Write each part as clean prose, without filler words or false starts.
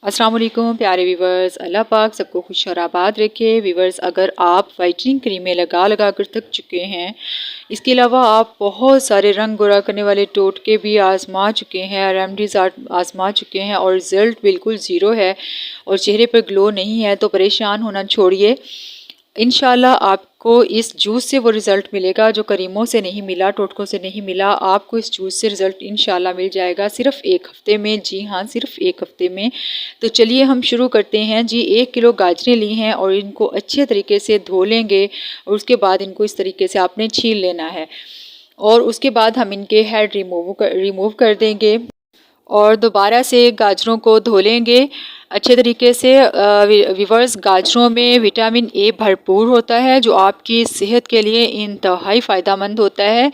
अस्सलाम वालेकुम प्यारे वीवर्स, अल्लाह पाक सबको खुश और आबाद रखे। वीवर्स, अगर आप वाइटनिंग क्रीमें लगा कर थक चुके हैं, इसके अलावा आप बहुत सारे रंग गोरा करने वाले टोटके भी आजमा चुके हैं, रेमडीज़ आजमा चुके हैं और रिज़ल्ट बिल्कुल ज़ीरो है और चेहरे पर ग्लो नहीं है, तो परेशान होना छोड़िए। इंशाल्लाह आपको इस जूस से वो रिज़ल्ट मिलेगा जो करीमों से नहीं मिला, टोटकों से नहीं मिला। आपको इस जूस से रिज़ल्ट इंशाल्लाह मिल जाएगा सिर्फ़ 1 हफ़्ते में। जी हाँ, सिर्फ़ 1 हफ़्ते में। तो चलिए हम शुरू करते हैं जी। 1 किलो गाजरें ली हैं और इनको अच्छे तरीके से धो लेंगे और उसके बाद इनको इस तरीके से आपने छील लेना है और उसके बाद हम इनके हेड रिमूव कर देंगे और दोबारा से गाजरों को धो लेंगे अच्छे तरीके से। वीवर्स, गाजरों में विटामिन ए भरपूर होता है जो आपकी सेहत के लिए इंतहाई फ़ायदेमंद होता है।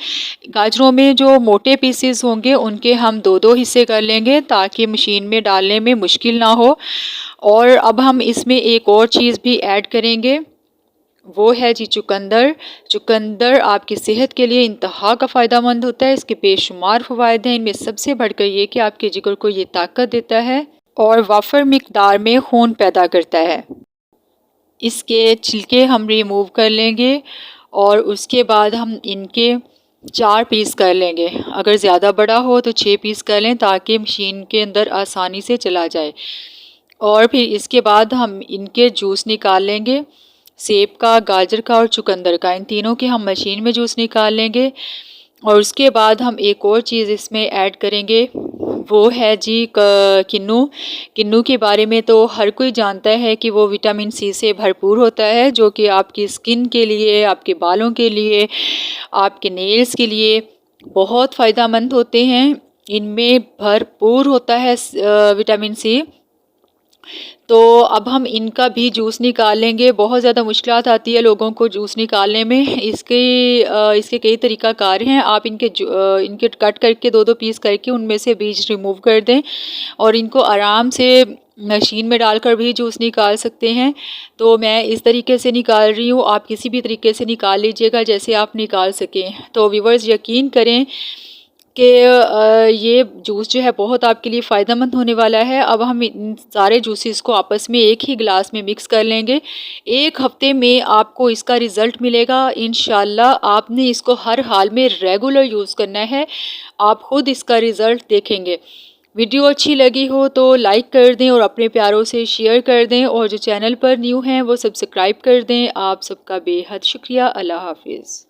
गाजरों में जो मोटे पीसेस होंगे उनके हम 2-2 हिस्से कर लेंगे ताकि मशीन में डालने में मुश्किल ना हो। और अब हम इसमें एक और चीज़ भी ऐड करेंगे, वो है जी चुकंदर। चुकंदर आपकी सेहत के लिए इंतहा का फ़ायदेमंद होता है। इसके बेशुमार फ़वाइद हैं। इनमें सबसे बढ़कर ये कि आपके जिगर को ये ताकत देता है और वाफर मिकदार में खून पैदा करता है। इसके छिलके हम रिमूव कर लेंगे और उसके बाद हम इनके 4 पीस कर लेंगे। अगर ज़्यादा बड़ा हो तो 6 पीस कर लें ताकि मशीन के अंदर आसानी से चला जाए। और फिर इसके बाद हम इनके जूस निकाल लेंगे, सेब का, गाजर का और चुकंदर का। इन तीनों के हम मशीन में जूस निकाल लेंगे और उसके बाद हम एक और चीज़ इसमें ऐड करेंगे, वो है जी किन्नू। किन्नू के बारे में तो हर कोई जानता है कि वो विटामिन सी से भरपूर होता है जो कि आपकी स्किन के लिए, आपके बालों के लिए, आपके नेल्स के लिए बहुत फ़ायदेमंद होते हैं। इनमें भरपूर होता है विटामिन सी। तो अब हम इनका भी जूस निकाल लेंगे। बहुत ज़्यादा मुश्किलात आती है लोगों को जूस निकालने में। इसके कई तरीक़ाकार हैं। आप इनके कट करके 2-2 पीस करके उनमें से बीज रिमूव कर दें और इनको आराम से मशीन में डालकर भी जूस निकाल सकते हैं। तो मैं इस तरीके से निकाल रही हूँ, आप किसी भी तरीके से निकाल लीजिएगा जैसे आप निकाल सकें। तो व्यूअर्स, यकीन करें कि ये जूस जो है बहुत आपके लिए फ़ायदेमंद होने वाला है। अब हम इन सारे जूसेस को आपस में एक ही गिलास में मिक्स कर लेंगे। 1 हफ़्ते में आपको इसका रिज़ल्ट मिलेगा इंशाल्लाह। आपने इसको हर हाल में रेगुलर यूज़ करना है, आप ख़ुद इसका रिज़ल्ट देखेंगे। वीडियो अच्छी लगी हो तो लाइक कर दें और अपने प्यारों से शेयर कर दें और जो चैनल पर न्यू हैं वो सब्सक्राइब कर दें। आप सबका बेहद शुक्रिया। अल्लाह हाफ़िज़।